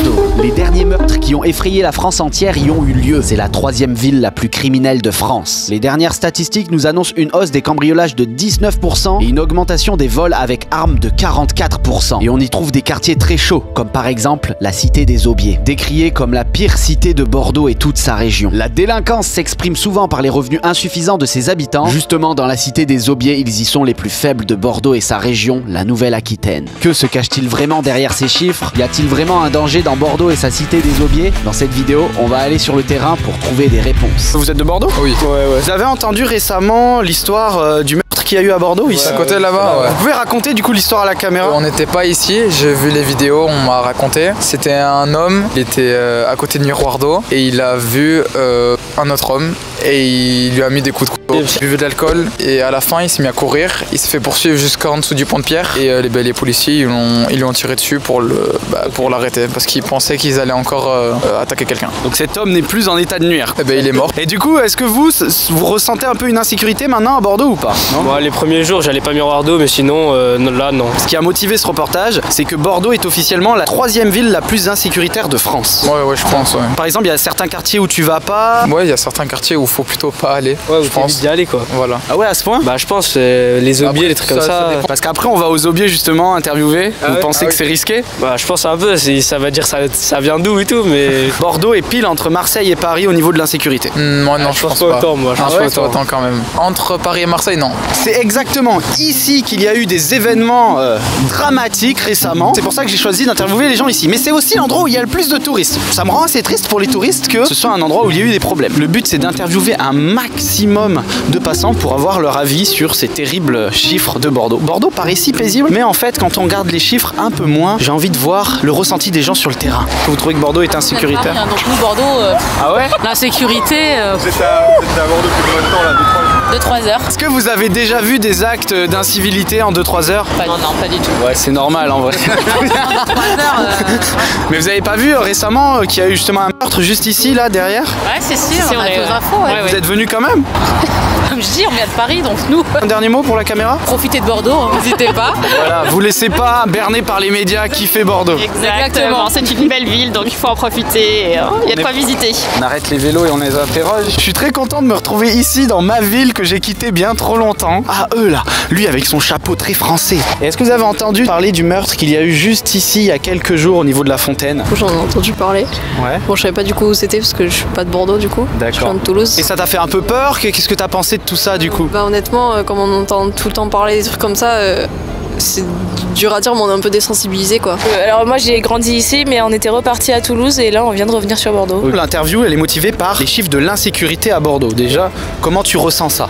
Bordeaux. Les derniers meurtres qui ont effrayé la France entière y ont eu lieu. C'est la troisième ville la plus criminelle de France. Les dernières statistiques nous annoncent une hausse des cambriolages de 19% et une augmentation des vols avec armes de 44%. Et on y trouve des quartiers très chauds, comme par exemple la cité des Aubiers, décriée comme la pire cité de Bordeaux et toute sa région. La délinquance s'exprime souvent par les revenus insuffisants de ses habitants. Justement, dans la cité des Aubiers, ils y sont les plus faibles de Bordeaux et sa région, la Nouvelle-Aquitaine. Que se cache-t-il vraiment derrière ces chiffres? Y a-t-il vraiment un danger dans Bordeaux et sa cité des Aubiers? Dans cette vidéo, on va aller sur le terrain pour trouver des réponses. Vous êtes de Bordeaux? Oui. Ouais. Vous avez entendu récemment l'histoire du meurtre qu'il y a eu à Bordeaux ici? À côté là-bas, ouais. Vous pouvez raconter du coup l'histoire à la caméra? On n'était pas ici, j'ai vu les vidéos, on m'a raconté. C'était un homme, il était à côté de miroir d'eau et il a vu un autre homme et il lui a mis des coups de couteau. Il a bu de l'alcool et à la fin il s'est mis à courir. Il s'est fait poursuivre jusqu'en dessous du pont de Pierre et les policiers ils lui ont tiré dessus pour l'arrêter parce qu'ils pensaient qu'ils allaient encore attaquer quelqu'un. Donc cet homme n'est plus en état de nuire. Et ben il est mort. Et du coup, est-ce que vous ressentez un peu une insécurité maintenant à Bordeaux ou pas? Bon, les premiers jours j'allais pas miroir d'eau, mais sinon là non. Ce qui a motivé ce reportage, c'est que Bordeaux est officiellement la troisième ville la plus insécuritaire de France. Ouais, je pense, ouais. Par exemple, il y a certains quartiers où tu vas pas. Ouais, il y a certains quartiers où faut plutôt pas aller. Ouais, je pense d'y aller quoi. Voilà. Ah ouais, à ce point? Bah je pense les Aubiers, les trucs comme ça. Parce qu'après on va aux Aubiers justement interviewer. Ah vous ouais? pensez que c'est risqué? Bah je pense un peu, ça va dire ça vient d'où et tout, mais. Bordeaux est pile entre Marseille et Paris au niveau de l'insécurité. Moi non, je pense pas. Autant, moi. Je pense pas autant quand même. Entre Paris et Marseille, non. C'est exactement ici qu'il y a eu des événements dramatiques récemment. C'est pour ça que j'ai choisi d'interviewer les gens ici. Mais c'est aussi l'endroit où il y a le plus de touristes. Ça me rend assez triste pour les touristes que ce soit un endroit où il y a eu des problèmes. Le but c'est d'interviewer un maximum de passants pour avoir leur avis sur ces terribles chiffres de Bordeaux. Bordeaux paraît si paisible, mais en fait quand on regarde les chiffres un peu moins, j'ai envie de voir le ressenti des gens sur le terrain. Vous trouvez que Bordeaux est insécuritaire? Donc nous Bordeaux, ah ouais? l'insécurité. Vous êtes à Bordeaux depuis combien de temps là? 2-3 heures. Est-ce que vous avez déjà vu des actes d'incivilité en 2-3 heures? Non, pas du tout. Ouais, c'est normal en vrai. 3 heures. Mais vous avez pas vu récemment qu'il y a eu justement un meurtre juste ici, là, derrière? Ouais, c'est sûr, on a deux infos. Ouais. Vous êtes venus quand même? Comme je dis, on vient de Paris, donc nous. Un dernier mot pour la caméra? Profitez de Bordeaux, n'hésitez pas. Voilà, vous laissez pas berner par les médias qui fait Bordeaux. Exactement, c'est une belle ville, donc il faut en profiter. Il y a de quoi visiter. On arrête les vélos et on les interroge. Je suis très content de me retrouver ici dans ma ville que j'ai quittée bien trop longtemps. Ah, eux là, lui avec son chapeau très français. Et est-ce que vous avez entendu parler du meurtre qu'il y a eu juste ici il y a quelques jours au niveau de la fontaine? J'en ai entendu parler. Ouais. Bon, je savais pas du coup où c'était parce que je suis pas de Bordeaux du coup. D'accord. Je viens de Toulouse. Et ça t'a fait un peu peur? Qu'est-ce que t'as pensé de tout ça du coup? Bah honnêtement, comme on entend tout le temps parler des trucs comme ça, c'est dur à dire, mais on est un peu désensibilisé quoi. Alors moi j'ai grandi ici, mais on était reparti à Toulouse et là on vient de revenir sur Bordeaux. L'interview elle est motivée par les chiffres de l'insécurité à Bordeaux. Déjà, comment tu ressens ça?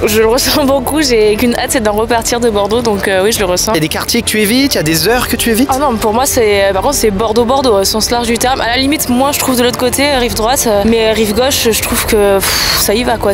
Je le ressens beaucoup, j'ai qu'une hâte, c'est d'en repartir de Bordeaux, donc oui je le ressens. Il y a des quartiers que tu évites, il y a des heures que tu évites? Ah non, pour moi par contre c'est Bordeaux, au sens large du terme. À la limite, moi je trouve de l'autre côté, rive droite, mais rive gauche, je trouve que ça y va quoi.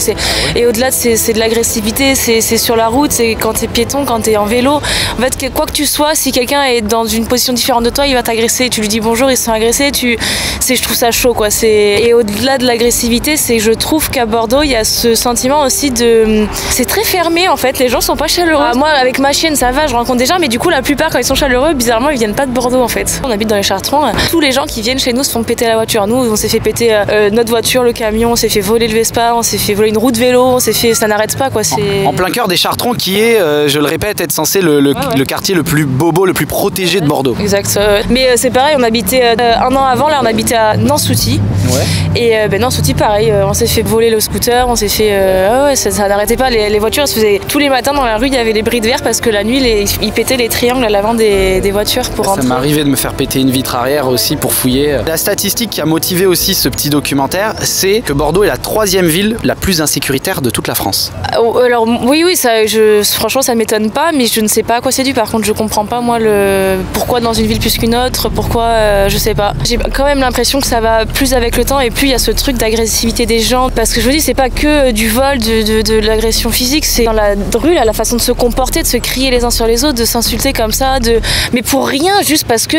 Et au-delà, c'est de l'agressivité, c'est sur la route, c'est quand t'es piéton, quand t'es en vélo. En fait, quoi que tu sois, si quelqu'un est dans une position différente de toi, il va t'agresser. Tu lui dis bonjour, il se sent agressé. Je trouve ça chaud quoi. Et au-delà de l'agressivité, c'est que je trouve qu'à Bordeaux, il y a ce sentiment aussi de... C'est très fermé en fait, les gens sont pas chaleureux. Moi avec ma chienne ça va, je rencontre des gens, mais du coup la plupart quand ils sont chaleureux, bizarrement ils viennent pas de Bordeaux en fait. On habite dans les Chartrons, tous les gens qui viennent chez nous se font péter la voiture. Nous on s'est fait péter notre voiture, le camion, on s'est fait voler le Vespa, on s'est fait voler une roue de vélo, ça n'arrête pas quoi. En plein cœur des Chartrons qui est, je le répète, être censé le quartier le plus bobo, le plus protégé de Bordeaux. Exact, mais c'est pareil, on habitait un an avant, là on habitait à Nansouty. Ouais. Et Nansouty pareil, on s'est fait voler le scooter, on s'est fait... ça n'arrêtait pas, les voitures se faisaient... Tous les matins dans la rue il y avait les bris de verre parce que la nuit ils pétaient les triangles à l'avant des voitures pour rentrer. Ça m'arrivait de me faire péter une vitre arrière aussi pour fouiller. La statistique qui a motivé aussi ce petit documentaire, c'est que Bordeaux est la troisième ville la plus insécuritaire de toute la France. Alors oui, franchement ça ne m'étonne pas, mais je ne sais pas à quoi c'est dû. Par contre je comprends pas moi pourquoi dans une ville plus qu'une autre, pourquoi je sais pas. J'ai quand même l'impression que ça va plus avec le temps et plus il y a ce truc d'agressivité des gens. Parce que je vous dis, c'est pas que du vol, de l'agression physique, c'est dans la rue, là, la façon de se comporter, de se crier les uns sur les autres, de s'insulter comme ça, mais pour rien, juste parce que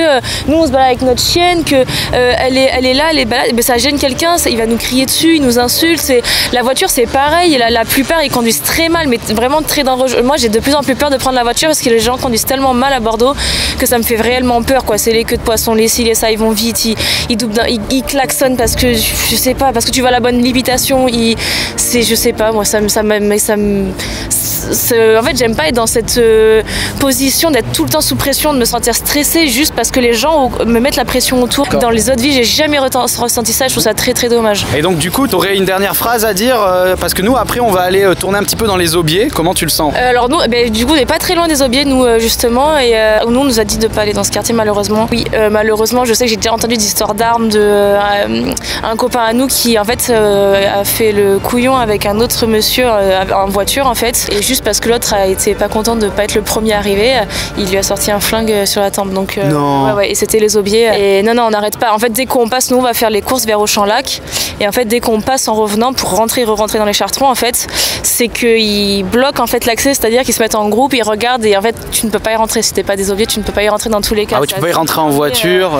nous on se balade avec notre chienne, que elle est là, elle est balade, mais ça gêne quelqu'un, il va nous crier dessus, il nous insulte. La voiture c'est pareil, la plupart ils conduisent très mal, mais vraiment très dangereux. Moi j'ai de plus en plus peur de prendre la voiture parce que les gens conduisent tellement mal à Bordeaux que ça me fait réellement peur, quoi. C'est les queues de poisson, les ci, les ça, ils vont vite, ils klaxonnent parce que je sais pas, parce que tu vas à la bonne limitation, je sais pas, moi en fait j'aime pas être dans cette position d'être tout le temps sous pression, de me sentir stressée juste parce que les gens me mettent la pression autour. Dans les autres vies j'ai jamais ressenti ça, je trouve ça très très dommage. Et donc du coup t'aurais une dernière phrase à dire parce que nous après on va aller tourner un petit peu dans les aubiers, comment tu le sens? Alors nous du coup on n'est pas très loin des aubiers nous justement, et nous on nous a dit de pas aller dans ce quartier malheureusement. Oui malheureusement je sais que j'ai déjà entendu des histoires d'armes un copain à nous qui en fait a fait le couillon avec un autre monsieur en voiture en fait, et juste parce que l'autre a été pas content de pas être le premier arrivé, il lui a sorti un flingue sur la tempe. Donc ouais, et c'était les aubiers. Et non on n'arrête pas. En fait dès qu'on passe, nous on va faire les courses vers Auchan-Lac, et en fait dès qu'on passe en revenant pour re-rentrer dans les Chartrons, en fait c'est qu'ils bloquent en fait l'accès, c'est-à-dire qu'ils se mettent en groupe, ils regardent, et en fait tu ne peux pas y rentrer. Si t'es pas des aubiers, tu ne peux pas y rentrer dans tous les cas. Ah ouais, tu peux pas y rentrer en voiture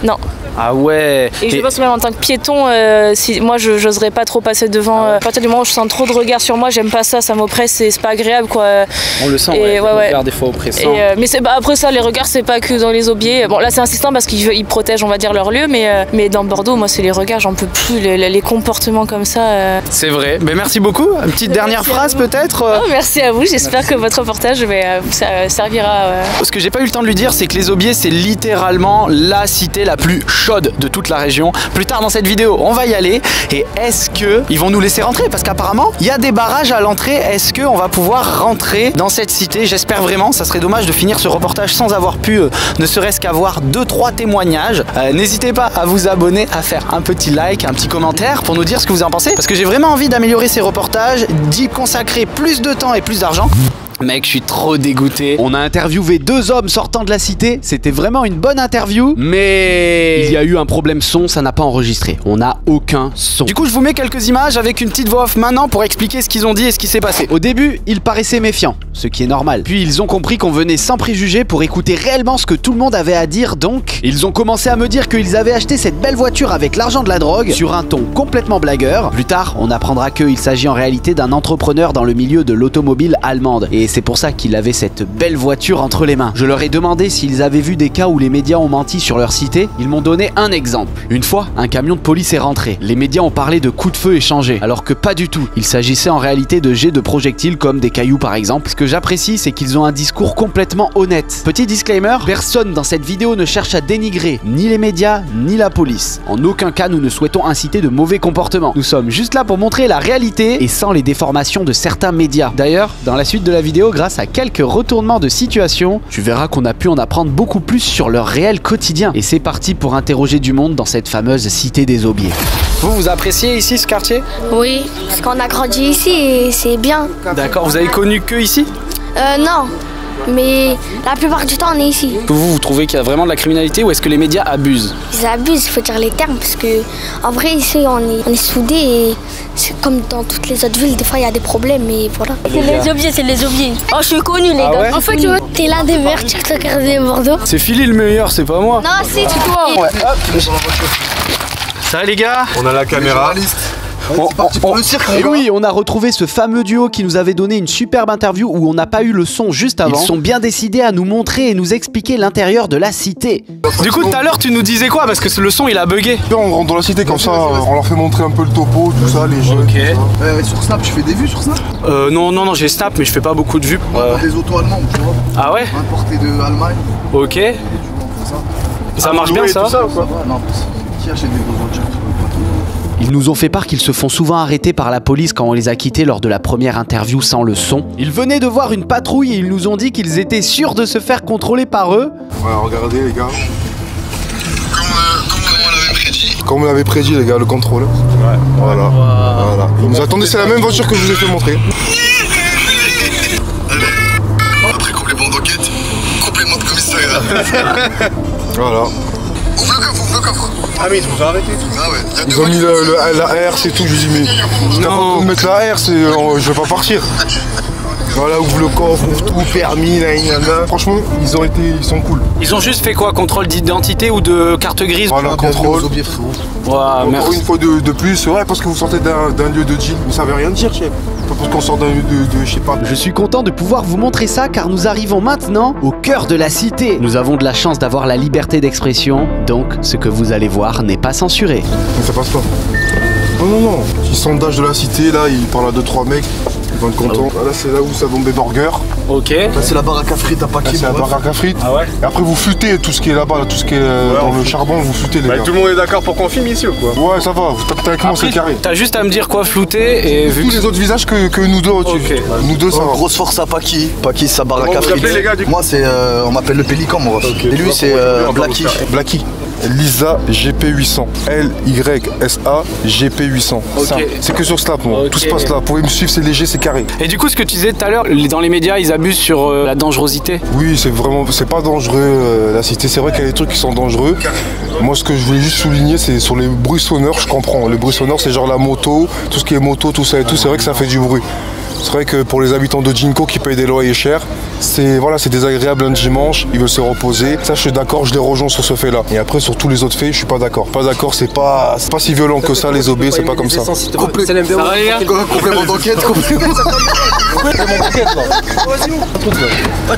Non. Ah ouais. Et je pense que même en tant que piéton, moi j'oserais pas trop passer devant. À partir du moment où je sens trop de regard sur moi, j'aime pas ça, ça m'oppresse, c'est pas agréable quoi. On le sent, et, ouais, regard des fois oppressant. Mais après ça, les regards c'est pas que dans les aubiers. Bon là c'est insistant parce qu'ils protègent on va dire leur lieu, mais dans Bordeaux, moi c'est les regards, j'en peux plus, les comportements comme ça. C'est vrai. Mais merci beaucoup. Une petite dernière phrase peut-être. Merci à vous, j'espère que votre reportage ça servira. Ce que j'ai pas eu le temps de lui dire, c'est que les aubiers c'est littéralement la cité la plus chaude de toute la région. Plus tard dans cette vidéo, on va y aller. Et est-ce que ils vont nous laisser rentrer? Parce qu'apparemment, il y a des barrages à l'entrée. Est-ce qu'on va pouvoir rentrer dans cette cité? J'espère vraiment. Ça serait dommage de finir ce reportage sans avoir pu ne serait-ce qu'avoir 2-3 témoignages. N'hésitez pas à vous abonner, à faire un petit like, un petit commentaire pour nous dire ce que vous en pensez. Parce que j'ai vraiment envie d'améliorer ces reportages, d'y consacrer plus de temps et plus d'argent. Mec, je suis trop dégoûté. On a interviewé 2 hommes sortant de la cité. C'était vraiment une bonne interview. Mais il y a eu un problème son, ça n'a pas enregistré. On n'a aucun son. Du coup, je vous mets quelques images avec une petite voix off maintenant pour expliquer ce qu'ils ont dit et ce qui s'est passé. Au début, ils paraissaient méfiants, ce qui est normal. Puis ils ont compris qu'on venait sans préjugés pour écouter réellement ce que tout le monde avait à dire. Donc, ils ont commencé à me dire qu'ils avaient acheté cette belle voiture avec l'argent de la drogue, sur un ton complètement blagueur. Plus tard, on apprendra qu'il s'agit en réalité d'un entrepreneur dans le milieu de l'automobile allemande. Et c'est pour ça qu'il avait cette belle voiture entre les mains. Je leur ai demandé s'ils avaient vu des cas où les médias ont menti sur leur cité. Ils m'ont donné un exemple. Une fois, un camion de police est rentré. Les médias ont parlé de coups de feu échangés, alors que pas du tout. Il s'agissait en réalité de jets de projectiles comme des cailloux par exemple. Ce que j'apprécie, c'est qu'ils ont un discours complètement honnête. Petit disclaimer, personne dans cette vidéo ne cherche à dénigrer ni les médias ni la police. En aucun cas nous ne souhaitons inciter de mauvais comportements. Nous sommes juste là pour montrer la réalité et sans les déformations de certains médias. D'ailleurs, dans la suite de la vidéo, grâce à quelques retournements de situation, tu verras qu'on a pu en apprendre beaucoup plus sur leur réel quotidien. Et c'est parti pour interroger du monde dans cette fameuse cité des aubiers. Vous appréciez ici ce quartier? Oui, parce qu'on a grandi ici et c'est bien. D'accord, vous avez connu que ici? Non, mais la plupart du temps on est ici. Vous trouvez qu'il y a vraiment de la criminalité ou est-ce que les médias abusent? Ils abusent, il faut dire les termes, parce que en vrai ici on est soudés et c'est comme dans toutes les autres villes, des fois il y a des problèmes, mais voilà. C'est les aubiers. Oh, je suis connu les gars. Ouais, en fait, t'es l'un des meilleurs TikTokers de Bordeaux. C'est Philly le meilleur, c'est pas moi. Non, c'est toi. Ouais, hop. Ça va les gars? On a la caméra. C'est parti pour le cirque. Et oui, on a retrouvé ce fameux duo qui nous avait donné une superbe interview où on n'a pas eu le son juste avant. Ils sont bien décidés à nous montrer et nous expliquer l'intérieur de la cité. Du coup, tout à l'heure, tu nous disais quoi? Parce que le son il a bugué. On rentre dans la cité comme ça, on leur fait montrer un peu le topo, tout ça, les jeux. Ok. Sur Snap, tu fais des vues sur Snap? Non, j'ai Snap, mais je fais pas beaucoup de vues. Des autos allemandes, tu vois. Ah ouais? Importées de Allemagne. Ok. Ça marche bien ça? Non, qui achète des grosses voitures? Ils nous ont fait part qu'ils se font souvent arrêter par la police quand on les a quittés lors de la première interview sans le son. Ils venaient de voir une patrouille et ils nous ont dit qu'ils étaient sûrs de se faire contrôler par eux. Ouais, regardez les gars. Comme on l'avait prédit les gars, le contrôle. Ouais. Voilà. Vous nous attendez, c'est la même voiture que je vous ai fait montrer. Après complément d'enquête, complément de commissariat. Voilà. Ouvre le coffre, ouvre le coffre. Ah mais ils vous ont arrêté tout. Ah ouais. Ils ont mis la R, c'est tout. Je lui dis mais t'as pas besoin de mettre la R, je vais pas partir. Voilà, ouvre le coffre, ouvre tout, permis, là. Franchement, ils sont cool. Ils ont juste fait quoi? Contrôle d'identité ou de carte grise? Voilà, contrôle. Merci. Une fois de plus, ouais, parce que vous sortez d'un lieu de deal, vous savez rien dire, chef. Pas parce qu'on sort d'un lieu de je sais pas. Je suis content de pouvoir vous montrer ça car nous arrivons maintenant au cœur de la cité. Nous avons de la chance d'avoir la liberté d'expression, donc ce que vous allez voir n'est pas censuré. Mais ça passe pas. Non. Petit sondage de la cité, là, il parle à 2-3 mecs. Ils vont être contents. Là, c'est là où ça vend des burgers. Ok. Là, c'est la baraque à frites à Paquis. C'est la baraque à frites. Ah ouais. Et après, vous flûtez tout ce qui est là-bas, tout ce qui est dans le charbon, vous flûtez les gars. Tout le monde est d'accord pour qu'on filme ici ou quoi? Ouais, ça va. Vous tapez avec moi, c'est carré. T'as juste à me dire quoi flouter et vu tous les autres visages que nous deux au-dessus. Ok. Nous deux, ça va. Grosse force à Paquis. Paquis, sa baraque à frites. Moi, c'est. On m'appelle le Pélican, mon ref. Et lui, c'est Blacky. Lisa GP800. Lysa GP800. Okay. C'est que sur Snap, moi. Okay. Tout se passe là. Vous pouvez me suivre, c'est léger, c'est carré. Et du coup, ce que tu disais tout à l'heure, dans les médias, ils abusent sur la dangerosité. Oui, c'est pas dangereux la cité. C'est vrai qu'il y a des trucs qui sont dangereux. Moi, ce que je voulais juste souligner, c'est sur les bruits sonores, je comprends. Les bruits sonores, c'est genre la moto, tout ce qui est moto, tout ça et tout. C'est vrai que ça fait du bruit. C'est vrai que pour les habitants de Jinko qui payent des loyers chers, c'est désagréable un dimanche, ils veulent se reposer. Ça, je suis d'accord, je les rejoins sur ce fait-là. Et après, sur tous les autres faits, je suis pas d'accord. Pas d'accord, c'est pas si violent que ça, les OB, c'est pas comme ça. Complément d'enquête,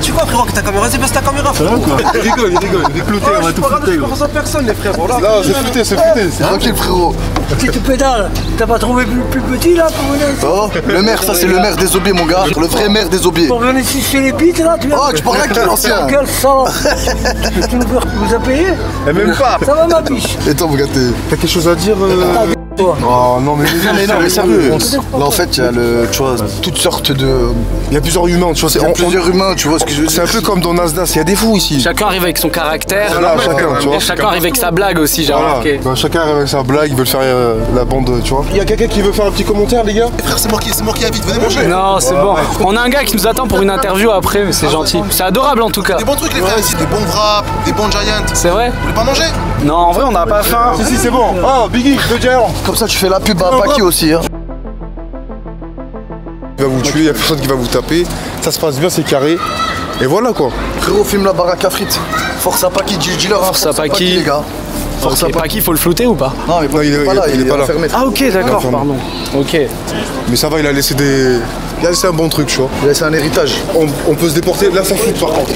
Tu vois, frérot, que ta caméra, c'est parce que ta caméra, frérot. Il rigole, il est clouté, on va tout flouter. Je personne, les frères. Non, c'est flouté, c'est tranquille, frérot. Si tu pédales, t'as pas trouvé plus petit là pour venir ici? Oh, le maire, ça c'est le maire des Aubiers, mon gars. Le vrai maire des Aubiers. Pour venir ici chez les bites là, tu viens. Oh, tu parles à qui, l'ancien? Quel sang. Tu nous as payé? Même pas. Ça va, ma biche? Et toi, mon gars, t'as quelque chose à dire Oh non mais sérieux. Là en fait il y a tu vois toutes sortes de. Il y a plusieurs humains, tu vois. Il y a plusieurs humains, tu vois ce que je veux dire. C'est un peu comme dans Nasdaq, il y a des fous ici. Chacun arrive avec son caractère. Voilà, chacun, tu vois. Et chacun arrive avec sa blague aussi, j'ai remarqué. Bah, chacun arrive avec sa blague, ils veulent faire la bande, tu vois. Il y a quelqu'un qui veut faire un petit commentaire, les gars? Frère, c'est moi qui invite, venez manger. Non, c'est bon. On a un gars qui nous attend pour une interview après, mais c'est gentil. C'est adorable en tout cas. Des bons trucs les frères ici, des bons wraps, des bons giants. C'est vrai? Vous voulez pas manger? Non, en vrai, on n'a pas faim. Si, c'est bon. Oh, Biggie, le giant. Comme ça, tu fais la pub à Paquis aussi, hein. Il va vous tuer, il n'y a personne qui va vous taper. Ça se passe bien, c'est carré. Et voilà quoi. Frérot, filme la baraque à frites. Force à Paquis, dis-leur. Force à Paquis, les gars. Force à Paquis, faut le flouter ou pas? Non, il est pas là, il est pas là. Ah, ok, d'accord, pardon. Ok. Mais ça va, il a laissé un bon truc, tu vois. Il a laissé un héritage. On peut se déporter. Là, ça floute par contre.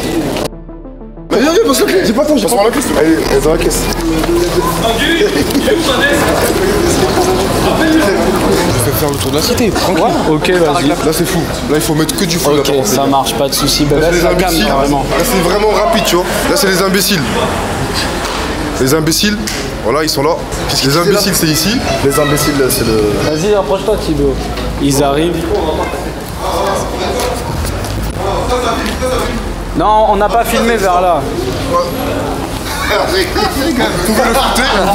Mais viens, passe la clé. J'ai pas le temps, j'ai pas la caisse. Elle est dans la caisse. Je vais faire le tour de la cité, tranquille. Ok, vas-y. Là, c'est fou. Là, il faut mettre que du fou. Ok, ça marche, pas de soucis. Là, c'est les imbéciles. Là, c'est vraiment rapide, tu vois. Là, c'est les imbéciles. Les imbéciles, voilà, ils sont là. Les imbéciles, c'est ici. Les imbéciles, c'est le. Vas-y, approche-toi, Thibaut. Ils arrivent. Non, on n'a pas filmé vers là. Vous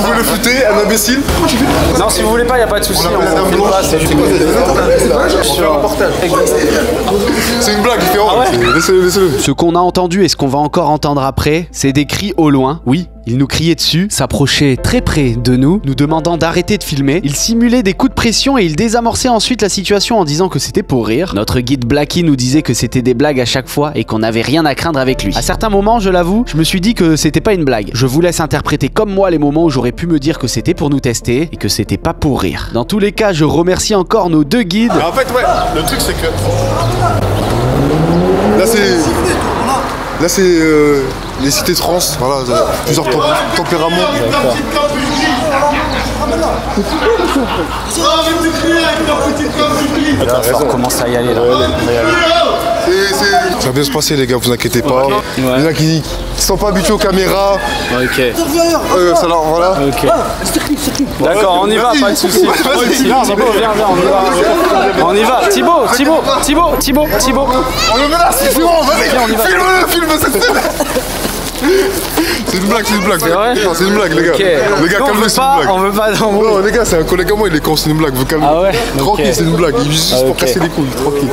pouvez le flouter, un imbécile. Non, si vous voulez pas, y a pas de souci. On filme pas, c'est juste. C'est une blague, il fait honte. Laissez-le. Ce qu'on a entendu et ce qu'on va encore entendre après, c'est des cris au loin. Oui, ils nous criaient dessus, s'approchaient très près de nous, nous demandant d'arrêter de filmer. Ils simulaient des coups de pression et ils désamorçaient ensuite la situation en disant que c'était pour rire. Notre guide Blacky nous disait que c'était des blagues à chaque fois et qu'on n'avait rien à craindre avec lui. À certains moments, je l'avoue, je me suis dit que c'était pas une blague. Je vous laisse interpréter comme moi les moments où j'aurais pu me dire que c'était pour nous tester et que c'était pas pour rire. Dans tous les cas, je remercie encore nos deux guides. En fait, ouais, le truc c'est que... Là c'est les cités trans, voilà, plusieurs tempéraments. Ça recommence à y aller là. Ça va bien se passer les gars, vous inquiétez pas. Il y en a qui sont pas habitués aux caméras. Ok. Ça là, voilà. Ok. D'accord, on y va, pas de soucis. Thibaut, viens, on y va. Thibaut. On le menace, c'est bon, vas-y. Viens, on y va. Filme cette scène. C'est une blague, c'est une blague. C'est vrai? Non, c'est une blague, les gars. Ok. Les gars, Non, calmez, c'est une blague. on veut pas d'embrouille. Non, les gars, c'est un collègue à moi, il est con, c'est une blague, vous calmez. Ah ouais? Tranquille, Ok. c'est une blague. Il juste pour Ok. casser les couilles, tranquille.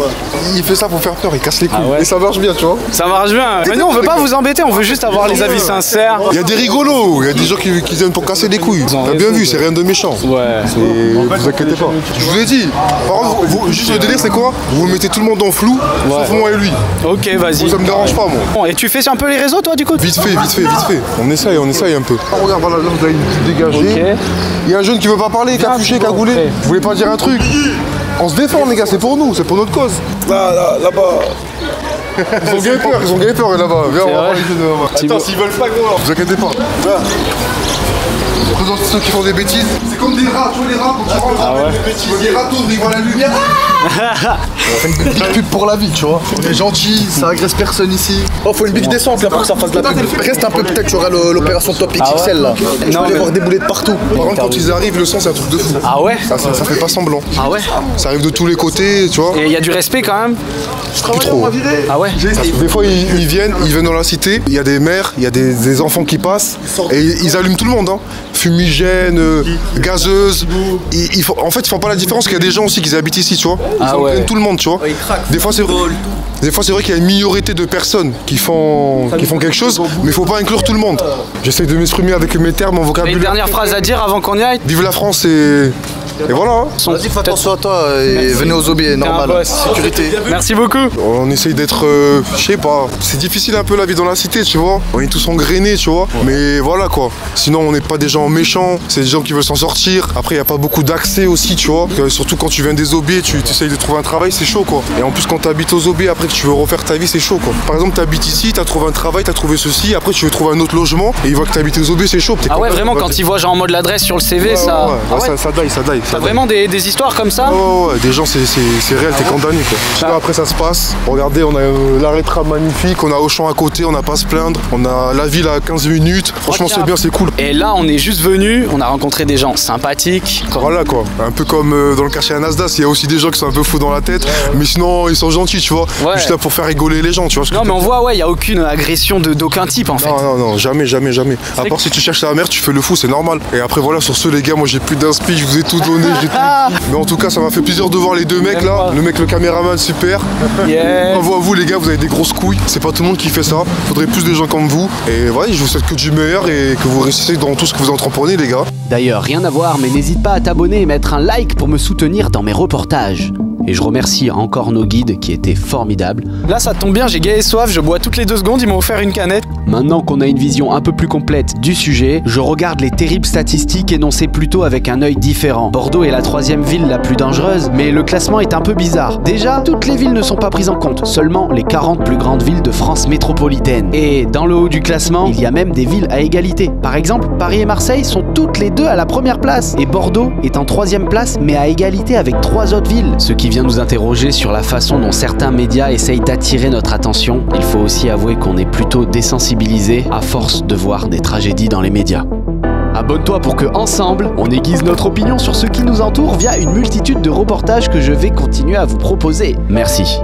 Il fait ça pour faire peur, il casse les couilles. Ah ouais? Et ça marche bien, tu vois. Ça marche bien. Mais nous, on veut pas vous embêter, on veut juste avoir les avis sincères. Il y a des rigolos, il y a des gens qui viennent pour casser les couilles. T'as bien vu, c'est rien de méchant. Ouais. Vous inquiétez pas. Je vous ai dit, par contre, juste le délire, c'est quoi? Vous mettez tout le monde en flou, sauf moi et lui. Ok, vas-y. Ça me dérange pas, moi. Bon, et tu fais un peu les réseaux, toi, du coup? Vite fait. On essaye un peu. Oh, regarde, voilà, là, vous avez une petite dégagée. Ok. Il y a un jeune qui veut pas parler, capuché, cagoulé. Vous voulez pas dire un truc? On se défend, les gars, c'est pour nous, c'est pour notre cause. Là-bas. Ils ont gagné peur, là-bas. Viens, on va vrai? parler de là-bas. Attends, s'ils veulent pas, gros, vous inquiétez pas. Là. Présente ceux qui font des bêtises. C'est comme des rats, tu vois les rats, quand tu rentres, les rats tournent, ils voient la lumière. On fait une petite pub pour la vie, tu vois. On est gentil, ça agresse personne ici. Oh, faut une big descente là pour que ça fasse de la pub. Reste un peu, peut-être, tu auras l'opération Top XXL là. Tu vas les voir débouler de partout. Par contre, quand ils arrivent, le sang, c'est un truc de fou. Ah ouais? Ça fait pas semblant. Ah ouais? Ça arrive de tous les côtés, tu vois. Et il y a du respect quand même? Plus trop. Ah ouais? Des fois, ils viennent dans la cité, il y a des mères, il y a des enfants qui passent, et ils allument tout le monde, hein. Fumigène, gazeuse. En fait, ils font pas la différence qu'il y a des gens aussi qui habitent ici, tu vois. Ils en prennent tout le monde, tu vois. Des fois, c'est vrai qu'il y a une minorité de personnes qui font quelque chose, mais il faut pas inclure tout le monde. J'essaie de m'exprimer avec mes termes, mon Une vocabulaire. dernière phrase à dire avant qu'on y aille? Vive la France et voilà. Hein. Vas-y, fais attention à toi et venez aux aubiers, normal. Sécurité. Merci beaucoup. On essaye d'être, je sais pas, c'est difficile un peu la vie dans la cité, tu vois. On est tous engrainés, tu vois. Mais voilà quoi. Sinon, on n'est pas des gens méchants, c'est des gens qui veulent s'en sortir. Après, il n'y a pas beaucoup d'accès aussi, tu vois. Surtout quand tu viens des aubiers, tu essayes de trouver un travail, c'est chaud quoi. Et en plus, quand tu habites aux aubiers, après que tu veux refaire ta vie, c'est chaud quoi. Par exemple, tu habites ici, tu as trouvé un travail, tu as trouvé ceci, après tu veux trouver un autre logement et ils voient que tu habites aux aubiers, c'est chaud. Ah ouais, vraiment, quand ils voient genre en mode l'adresse sur le CV, ça. Ouais, ça daille. T'as vraiment des histoires comme ça? Ouais, des gens, c'est réel, t'es condamné quoi. Après, ça se passe. Regardez, on a l'arrêt de tram magnifique, on a Auchan à côté, on n'a pas à se plaindre. On a la ville à 15 minutes. Franchement, c'est bien, c'est cool. Et là, on est juste venu, on a rencontré des gens sympathiques. Voilà quoi, un peu comme dans le quartier à Nasdaq, il y a aussi des gens qui sont un peu fous dans la tête, mais sinon ils sont gentils, tu vois. Ouais. Juste là pour faire rigoler les gens, tu vois. Non, mais on voit, ouais, il n'y a aucune agression d'aucun type en fait. Non, jamais. À part si tu cherches la merde, tu fais le fou, c'est normal. Et après, voilà, sur ce, les gars, moi j'ai plus d'inspi, je vous ai tout donné, Mais en tout cas, ça m'a fait plaisir de voir les deux mecs là. Le mec, le caméraman, super. Bravo à vous, les gars, vous avez des grosses couilles. C'est pas tout le monde qui fait ça. Faudrait plus de gens comme vous. Et voilà, je vous souhaite que du meilleur et que vous réussissez dans tout ce que vous entreprenez, les gars. D'ailleurs, rien à voir, mais n'hésite pas à t'abonner et mettre un like pour me soutenir dans mes reportages. Et je remercie encore nos guides qui étaient formidables. Là, ça tombe bien, j'ai gai et soif, je bois toutes les 2 secondes, ils m'ont offert une canette. Maintenant qu'on a une vision un peu plus complète du sujet, je regarde les terribles statistiques énoncées plutôt avec un œil différent. Bordeaux est la 3e ville la plus dangereuse, mais le classement est un peu bizarre. Déjà, toutes les villes ne sont pas prises en compte, seulement les 40 plus grandes villes de France métropolitaine. Et dans le haut du classement, il y a même des villes à égalité. Par exemple, Paris et Marseille sont toutes les deux à la première place, et Bordeaux est en 3e place, mais à égalité avec 3 autres villes. Ce qui vient nous interroger sur la façon dont certains médias essayent d'attirer notre attention. Il faut aussi avouer qu'on est plutôt désensibilisé à force de voir des tragédies dans les médias. Abonne-toi pour que, ensemble, on aiguise notre opinion sur ce qui nous entoure via une multitude de reportages que je vais continuer à vous proposer. Merci.